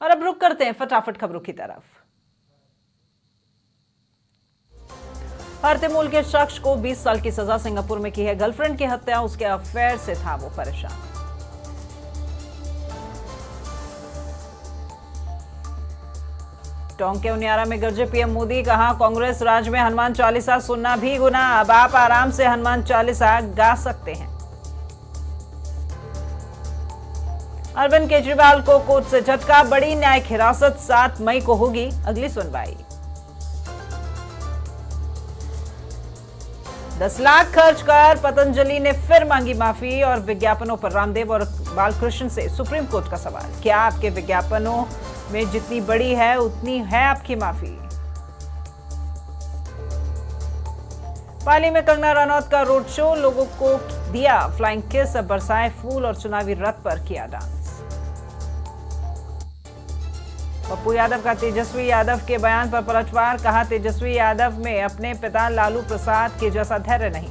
और अब रुक करते हैं फटाफट खबरों की तरफ। भारतीय मूल के शख्स को 20 साल की सजा, सिंगापुर में की है गर्लफ्रेंड की हत्या, उसके अफेयर से था वो परेशान। टोंक के उनियारा में गरजे पीएम मोदी, कहा कांग्रेस राज में हनुमान चालीसा सुनना भी गुनाह, अब आप आराम से हनुमान चालीसा गा सकते हैं। अरविंद केजरीवाल को कोर्ट से झटका, बड़ी न्यायिक हिरासत 7 मई को होगी अगली सुनवाई। 10 लाख खर्च कर पतंजलि ने फिर मांगी माफी, और विज्ञापनों पर रामदेव और बालकृष्ण से सुप्रीम कोर्ट का सवाल, क्या आपके विज्ञापनों में जितनी बड़ी है उतनी है आपकी माफी। पाली में कंगना रनौत का रोड शो, लोगों को दिया फ्लाइंग किस, बरसाए फूल और चुनावी रथ पर किया डांस। पप्पू यादव का तेजस्वी यादव के बयान पर पलटवार, कहा तेजस्वी यादव में अपने पिता लालू प्रसाद के जैसा धैर्य नहीं।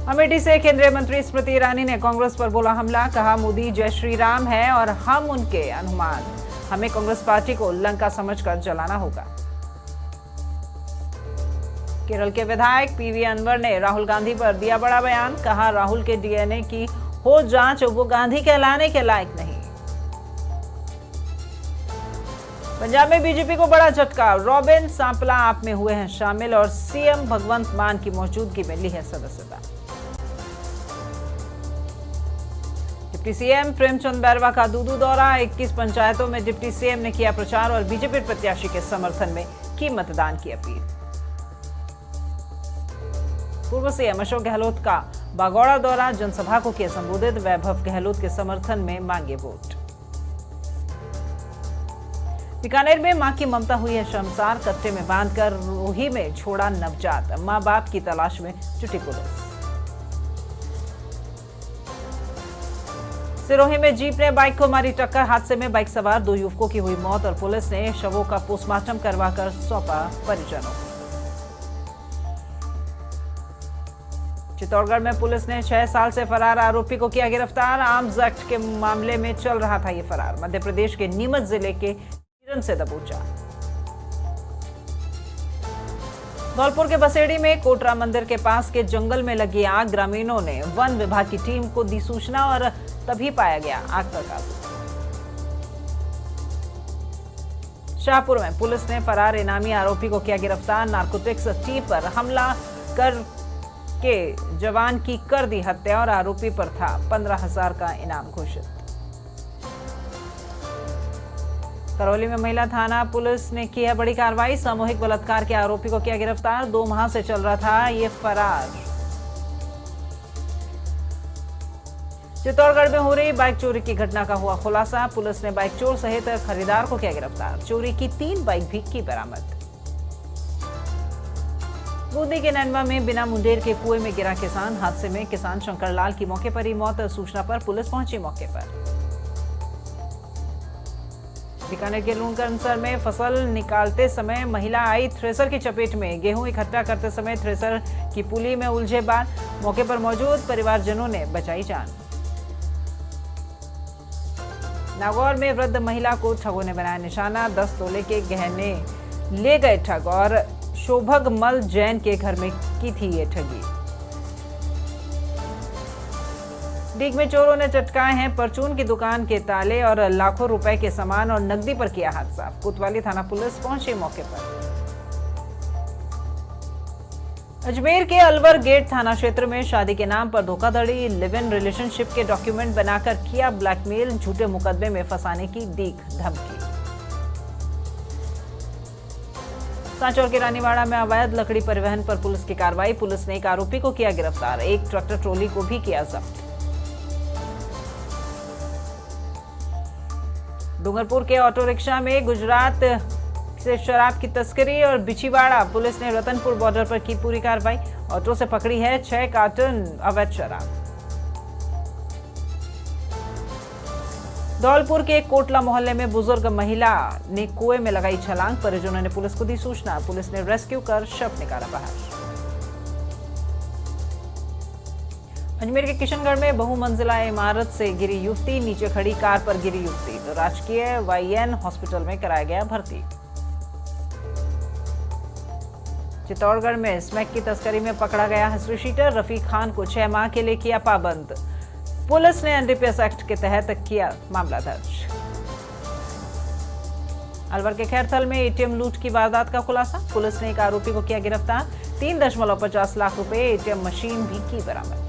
अमेठी से केंद्रीय मंत्री स्मृति ईरानी ने कांग्रेस पर बोला हमला, कहा मोदी जय श्री राम है और हम उनके अनुमान, हमें कांग्रेस पार्टी को लंका समझकर जलाना होगा। केरल के विधायक पीवी अनवर ने राहुल गांधी पर दिया बड़ा बयान, कहा राहुल के डीएनए की हो जांच, वो गांधी कहलाने के लायक नहीं। पंजाब में बीजेपी को बड़ा झटका, रॉबिन सांपला आप में हुए हैं शामिल और सीएम भगवंत मान की मौजूदगी में ली है सदस्यता। डिप्टी सीएम प्रेमचंद बैरवा का दूदू दौरा, 21 पंचायतों में डिप्टी सीएम ने किया प्रचार और बीजेपी प्रत्याशी के समर्थन में की मतदान की अपील। पूर्व सीएम अशोक गहलोत का बागौड़ा दौरा, जनसभा को किया संबोधित, वैभव गहलोत के समर्थन में मांगे वोट। बीकानेर में मां की ममता हुई है शर्मसार, कट्टे में बांधकर रोही में छोड़ा नवजात, मां बाप की तलाश में जुटी पुलिस। सिरोही में जीप ने बाइक को मारी टक्कर, हादसे में बाइक सवार 2 युवकों की हुई मौत और पुलिस ने शवों का पोस्टमार्टम करवाकर सौंपा परिजनों को। चित्तौड़गढ़ में पुलिस ने 6 साल से फरार आरोपी को किया गिरफ्तार, आर्म्स एक्ट के मामले में चल रहा था ये फरार, मध्य प्रदेश के नीमच जिले के से दबोचा। धौलपुर के बसेड़ी में कोटरा मंदिर के पास के जंगल में लगी आग, ग्रामीणों ने वन विभाग की टीम को दी सूचना और तभी पाया गया आग पर काबू। शाहपुर में पुलिस ने फरार इनामी आरोपी को किया गिरफ्तार, नारकोटिक्स टीम पर हमला कर के जवान की कर दी हत्या और आरोपी पर था 15,000 का इनाम घोषित। करौली में महिला थाना पुलिस ने की है बड़ी कार्रवाई, सामूहिक बलात्कार के आरोपी को किया गिरफ्तार, 2 माह से चल रहा था ये फरार। चित्तौड़गढ़ में हो रही बाइक चोरी की घटना का हुआ खुलासा, पुलिस ने बाइक चोर सहित खरीदार को किया गिरफ्तार, चोरी की 3 बाइक भी की बरामद। बूंदी के नैनवा में बिना मुंडेर के कुएं में गिरा किसान, हादसे में किसान शंकर लाल की मौके पर ही मौत, सूचना पर पुलिस पहुंची मौके पर। बीकानेर के लूणकरनसर में फसल निकालते समय महिला आई थ्रेसर की चपेट में, गेहूं इकट्ठा करते समय थ्रेसर की पुली में उलझे बाल, मौके पर मौजूद परिवारजनों ने बचाई जान। नागौर में वृद्ध महिला को ठगों ने बनाया निशाना, 10 तोले के गहने ले गए ठग और शोभगमल जैन के घर में की थी ये ठगी। डीग में चोरों ने चटकाए हैं परचून की दुकान के ताले और लाखों रुपए के सामान और नकदी पर किया हाथ साफ, कोतवाली थाना पुलिस पहुंची मौके पर। अजमेर के अलवर गेट थाना क्षेत्र में शादी के नाम पर धोखाधड़ी, लिव इन रिलेशनशिप के डॉक्यूमेंट बनाकर किया ब्लैकमेल, झूठे मुकदमे में फंसाने की दी धमकी। सांचौर के रानीवाड़ा में अवैध लकड़ी परिवहन पर पुलिस की कार्रवाई, पुलिस ने एक आरोपी को किया गिरफ्तार, एक ट्रैक्टर ट्रॉली को भी किया जब्त। डूंगरपुर के ऑटो रिक्शा में गुजरात से शराब की तस्करी और बिछीवाड़ा, पुलिस ने रतनपुर बॉर्डर पर की पूरी कार्रवाई, ऑटो से पकड़ी है 6 कार्टन अवैध शराब। धौलपुर के कोटला मोहल्ले में बुजुर्ग महिला ने कुएं में लगाई छलांग, परिजनों ने पुलिस को दी सूचना, पुलिस ने रेस्क्यू कर शव निकाला बाहर। अजमेर के किशनगढ़ में बहुमंजिला इमारत से गिरी युवती, नीचे खड़ी कार पर गिरी युवती तो राजकीय वाईएन हॉस्पिटल में कराया गया भर्ती। चित्तौड़गढ़ में स्मैक की तस्करी में पकड़ा गया हसरी शीटर, रफीक खान को 6 माह के लिए किया पाबंद। पुलिस ने एनडीपीएस एक्ट के तहत किया मामला दर्ज। अलवर के खैरथल में एटीएम लूट की वारदात का खुलासा, पुलिस ने एक आरोपी को किया गिरफ्तार। 3.50 लाख रुपए एटीएम मशीन भी की बरामद।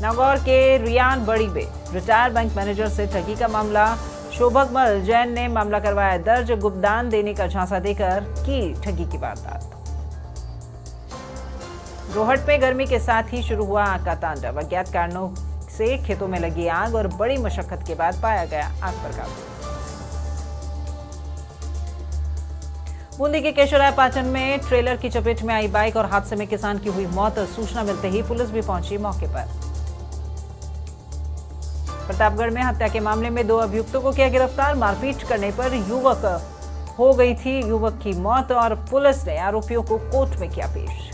नागौर के रियान बड़ी में रिटायर्ड बैंक मैनेजर से ठगी का मामला, शोभकमल जैन ने मामला करवाया दर्ज। गुप्तदान देने का झांसा देकर की ठगी की वारदात। रोहट में गर्मी के साथ ही शुरू हुआ आग का तांडव, अज्ञात कारणों से खेतों में लगी आग और बड़ी मशक्कत के बाद पाया गया आग पर काबू। बूंदी के केशवराय पाचन में ट्रेलर की चपेट में आई बाइक और हादसे में किसान की हुई मौत, सूचना मिलते ही पुलिस भी पहुंची मौके पर। प्रतापगढ़ में हत्या के मामले में 2 अभियुक्तों को किया गिरफ्तार, मारपीट करने पर युवक हो गई थी युवक की मौत और पुलिस ने आरोपियों को कोर्ट में किया पेश।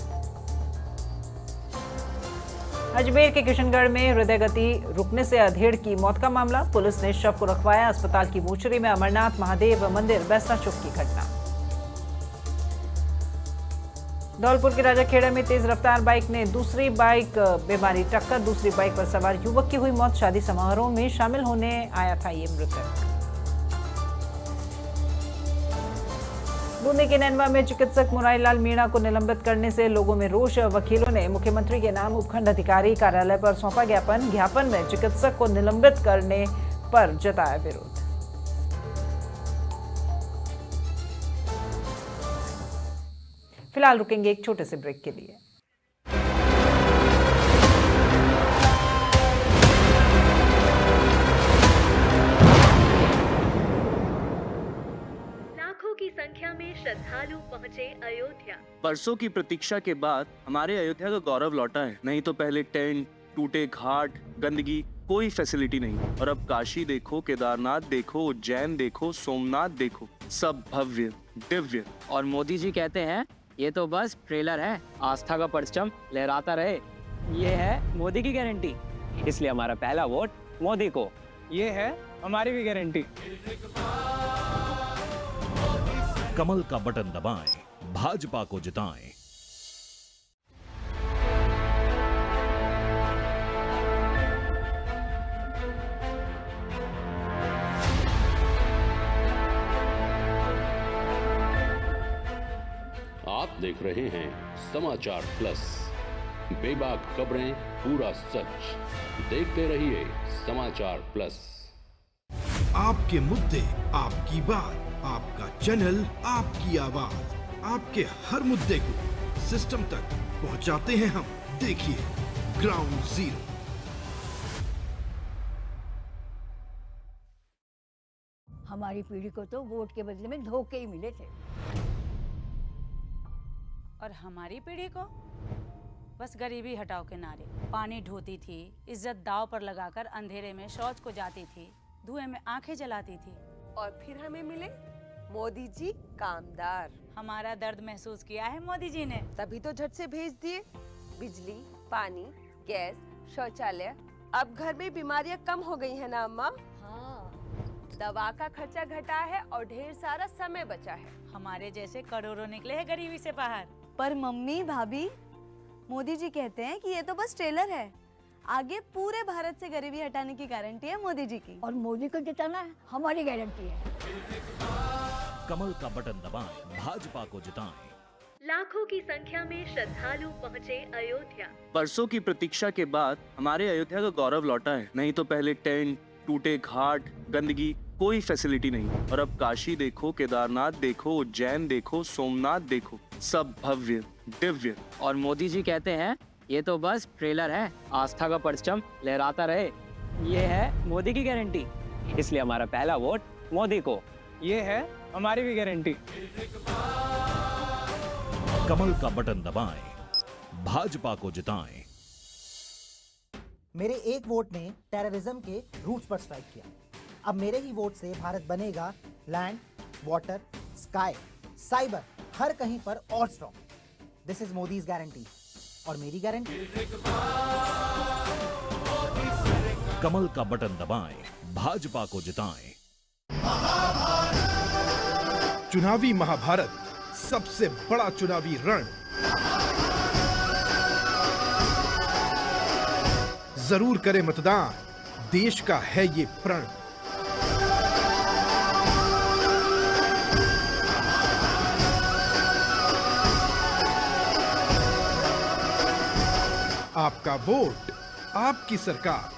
अजमेर के किशनगढ़ में हृदय गति रुकने से अधेड़ की मौत का मामला, पुलिस ने शव को रखवाया अस्पताल की मोचरी में। अमरनाथ महादेव मंदिर बैसना चौक की घटना। धौलपुर के राजाखेड़ा में तेज रफ्तार बाइक ने दूसरी बाइक में मारी टक्कर, दूसरी बाइक पर सवार युवक की हुई मौत। शादी समारोह में शामिल होने आया था ये मृतक। बूंदी के नैनवा में चिकित्सक मुरारीलाल मीणा को निलंबित करने से लोगों में रोष, वकीलों ने मुख्यमंत्री के नाम उपखंड अधिकारी कार्यालय पर सौंपा ज्ञापन में चिकित्सक को निलंबित करने पर जताया विरोध। फिलहाल रुकेंगे एक छोटे से ब्रेक के लिए। लाखों की संख्या में श्रद्धालु पहुंचे अयोध्या। बरसों की प्रतीक्षा के बाद हमारे अयोध्या का गौरव लौटा है। नहीं तो पहले टेंट, टूटे घाट, गंदगी, कोई फैसिलिटी नहीं। और अब काशी देखो, केदारनाथ देखो, उज्जैन देखो, सोमनाथ देखो, सब भव्य दिव्य। और मोदी जी कहते हैं ये तो बस ट्रेलर है, आस्था का परचम लहराता रहे। ये है मोदी की गारंटी, इसलिए हमारा पहला वोट मोदी को। ये है हमारी भी गारंटी। कमल का बटन दबाएं, भाजपा को जिताएं। आप देख रहे हैं समाचार प्लस, बेबाक खबरें, पूरा सच। देखते रहिए समाचार प्लस। आपके मुद्दे, आपकी बात, आपका चैनल, आपकी आवाज, आपके हर मुद्दे को सिस्टम तक पहुंचाते हैं हम। देखिए ग्राउंड जीरो। हमारी पीढ़ी को तो वोट के बदले में धोखे ही मिले थे, और हमारी पीढ़ी को बस गरीबी हटाओ के नारे। पानी ढोती थी, इज्जत दाव पर लगाकर अंधेरे में शौच को जाती थी, धुएं में आंखें जलाती थी। और फिर हमें मिले मोदी जी कामदार। हमारा दर्द महसूस किया है मोदी जी ने, तभी तो झट से भेज दिए बिजली, पानी, गैस, शौचालय। अब घर में बीमारियां कम हो गई है ना अम्मा? हाँ। दवा का खर्चा घटा है और ढेर सारा समय बचा है। हमारे जैसे करोड़ों निकले हैं गरीबी से बाहर। पर मम्मी, भाभी, मोदी जी कहते हैं कि ये तो बस ट्रेलर है, आगे पूरे भारत से गरीबी हटाने की गारंटी है मोदी जी की। और मोदी को जिताना हमारी गारंटी है। कमल का बटन दबाएं, भाजपा को जिताएं। लाखों की संख्या में श्रद्धालु पहुंचे अयोध्या। बरसों की प्रतीक्षा के बाद हमारे अयोध्या का गौरव लौटा है। नहीं तो पहले टेंट, टूटे घाट, गंदगी, कोई फैसिलिटी नहीं। और अब काशी देखो, केदारनाथ देखो, उज्जैन देखो, सोमनाथ देखो, सब भव्य दिव्य। और मोदी जी कहते हैं ये तो बस ट्रेलर है, आस्था का परचम लहराता रहे। ये है मोदी की गारंटी, इसलिए हमारा पहला वोट मोदी को। ये है हमारी भी गारंटी। कमल का बटन दबाएं, भाजपा को जिताएं। मेरे एक वोट ने टेररिज्म के रूट्स पर स्ट्राइक किया। अब मेरे ही वोट से भारत बनेगा लैंड, वाटर, स्काई, साइबर, हर कहीं पर और strong. This is Modi's guarantee. और मेरी गारंटी। कमल का बटन दबाएं, भाजपा को जिताएं। चुनावी महाभारत, सबसे बड़ा चुनावी रण। जरूर करें मतदान, देश का है ये प्रण। आपका वोट, आपकी सरकार।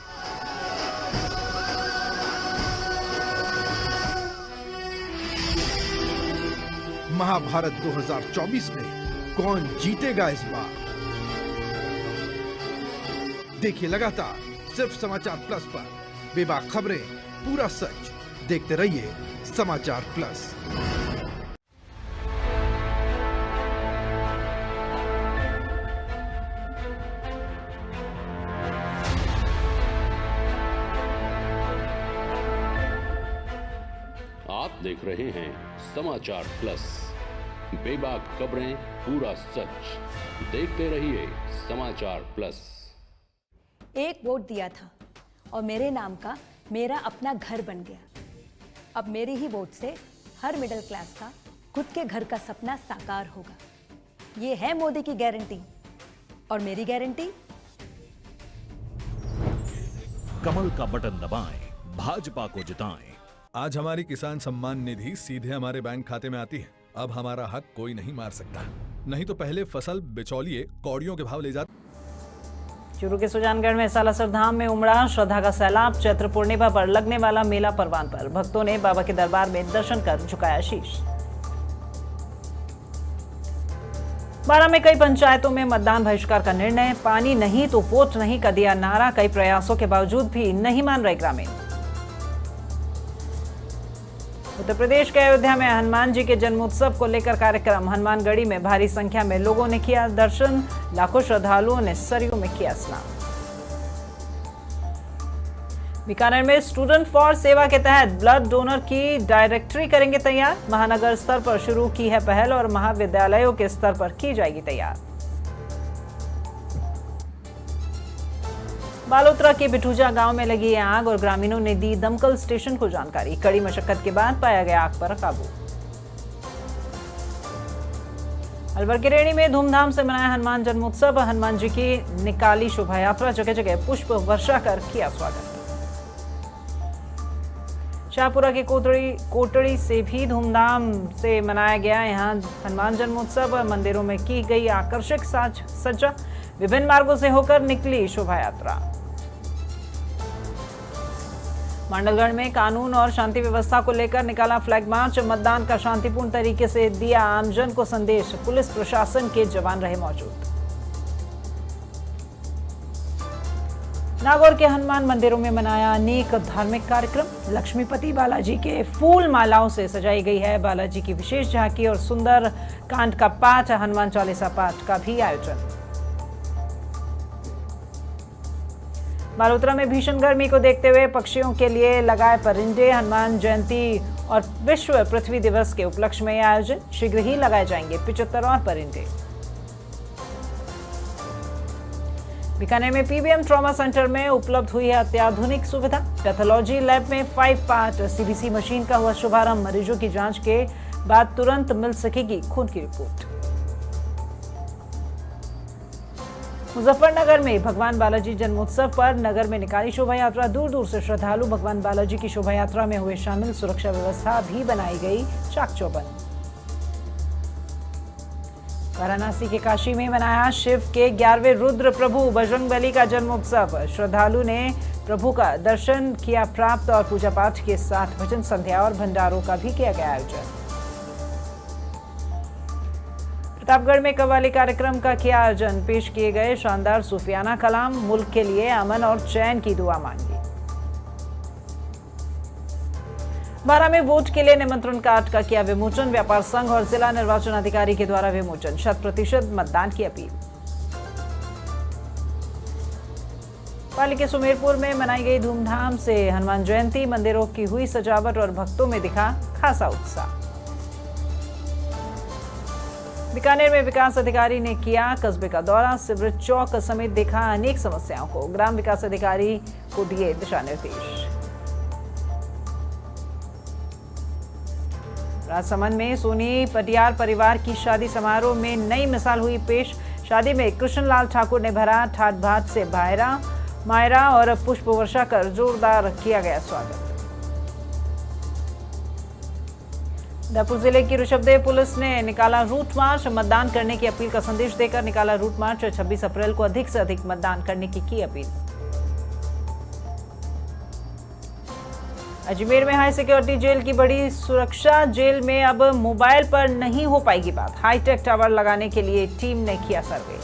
महाभारत 2024 में कौन जीतेगा इस बार? देखिए लगातार सिर्फ समाचार प्लस पर बेबाक खबरें, पूरा सच। देखते रहिए समाचार प्लस। आप देख रहे हैं समाचार प्लस, बेबाक खबरें, पूरा सच। देखते रहिए समाचार प्लस। एक वोट दिया था और मेरे नाम का मेरा अपना घर बन गया। अब मेरे ही वोट से हर मिडिल क्लास का खुद के घर का सपना साकार होगा। ये है मोदी की गारंटी और मेरी गारंटी। कमल का बटन दबाएं, भाजपा को जिताएं। आज हमारी किसान सम्मान निधि सीधे हमारे बैंक खाते में आती है। अब हमारा हक कोई नहीं मार सकता। नहीं तो पहले फसल बिचौलिए कौड़ियों के भाव ले जाते। चूरू के सुजानगढ़ में सालासर धाम में उमड़ा श्रद्धा का सैलाब। चैत्र पूर्णिमा पर लगने वाला मेला परवान पर भक्तों ने बाबा के दरबार में दर्शन कर झुकाया शीश। बारां में कई पंचायतों में मतदान बहिष्कार का निर्णय। पानी नहीं तो वोट नहीं का दिया नारा। कई प्रयासों के बावजूद भी नहीं मान रहे ग्रामीण। उत्तर प्रदेश के अयोध्या में हनुमान जी के जन्मोत्सव को लेकर कार्यक्रम। हनुमानगढ़ी में भारी संख्या में लोगों ने किया दर्शन। लाखों श्रद्धालुओं ने सरयू में किया स्नान। बीकानेर में स्टूडेंट फॉर सेवा के तहत ब्लड डोनर की डायरेक्टरी करेंगे तैयार। महानगर स्तर पर शुरू की है पहल और महाविद्यालयों के स्तर पर की जाएगी तैयार। बालोतरा के बिठूजा गांव में लगी आग और ग्रामीणों ने दी दमकल स्टेशन को जानकारी। कड़ी मशक्कत के बाद पाया गया आग पर काबू। अलवर के रेणी में धूमधाम से मनाया हनुमान जन्मोत्सव। हनुमान जी की निकाली शोभा यात्रा। जगह जगह पुष्प वर्षा कर किया स्वागत। शाहपुरा के कोटड़ी से भी धूमधाम से मनाया गया यहां हनुमान जन्मोत्सव। मंदिरों में की गई आकर्षक साज सज्जा। विभिन्न मार्गों से होकर निकली शोभा यात्रा। मंडलगढ़ में कानून और शांति व्यवस्था को लेकर निकाला फ्लैग मार्च। मतदान का शांतिपूर्ण तरीके से दिया आमजन को संदेश। पुलिस प्रशासन के जवान रहे मौजूद। नागौर के हनुमान मंदिरों में मनाया अनेक धार्मिक कार्यक्रम। लक्ष्मीपति बालाजी के फूल मालाओं से सजाई गई है बालाजी की विशेष झांकी और सुंदर कांड का पाठ, हनुमान चालीसा पाठ का भी आयोजन। बालोतरा में भीषण गर्मी को देखते हुए पक्षियों के लिए लगाए परिंदे। हनुमान जयंती और विश्व पृथ्वी दिवस के उपलक्ष्य में आयोजन। शीघ्र ही लगाए जाएंगे 75 और परिंदे। बीकानेर में पीबीएम ट्रॉमा सेंटर में उपलब्ध हुई है अत्याधुनिक सुविधा। पैथोलॉजी लैब में 5 पार्ट सीबीसी मशीन का हुआ शुभारंभ। मरीजों की जांच के बाद तुरंत मिल सकेगी खून की रिपोर्ट। मुजफ्फरनगर में भगवान बालाजी जन्मोत्सव पर नगर में निकाली शोभा यात्रा। दूर दूर से श्रद्धालु भगवान बालाजी की शोभा यात्रा में हुए शामिल। सुरक्षा व्यवस्था भी बनाई गई चाक चौबंद। वाराणसी के काशी में मनाया शिव के 11वें रुद्र प्रभु बजरंगबली का जन्मोत्सव। श्रद्धालु ने प्रभु का दर्शन किया प्राप्त और पूजा पाठ के साथ भजन संध्या और भंडारों का भी किया गया आयोजन। प्रतापगढ़ में कव्वाली कार्यक्रम का किया आयोजन। पेश किए गए शानदार सूफियाना कलाम। मुल्क के लिए अमन और चैन की दुआ मांगी। बारां में वोट के लिए निमंत्रण कार्ड का किया विमोचन। व्यापार संघ और जिला निर्वाचन अधिकारी के द्वारा विमोचन। 100% मतदान की अपील। पाली के सुमेरपुर में मनाई गई धूमधाम से हनुमान जयंती। मंदिरों की हुई सजावट और भक्तों में दिखा खासा उत्साह। बीकानेर में विकास अधिकारी ने किया कस्बे का दौरा, सिवरेज चौक समेत देखा अनेक समस्याओं को, ग्राम विकास अधिकारी को दिए दिशा निर्देश। राजसमंद में सोनी पटियार परिवार की शादी समारोह में नई मिसाल हुई पेश। शादी में कृष्णलाल ठाकुर ने भरा ठाट बाट से मायरा और पुष्प वर्षा कर जोरदार किया गया स्वागत। उदयपुर जिले की ऋषभदेव पुलिस ने निकाला रूट मार्च, मतदान करने की अपील का संदेश देकर निकाला रूट मार्च। 26 अप्रैल को अधिक से अधिक मतदान करने की अपील। अजमेर में हाई सिक्योरिटी जेल की बड़ी सुरक्षा, जेल में अब मोबाइल पर नहीं हो पाएगी बात। हाईटेक टावर लगाने के लिए टीम ने किया सर्वे।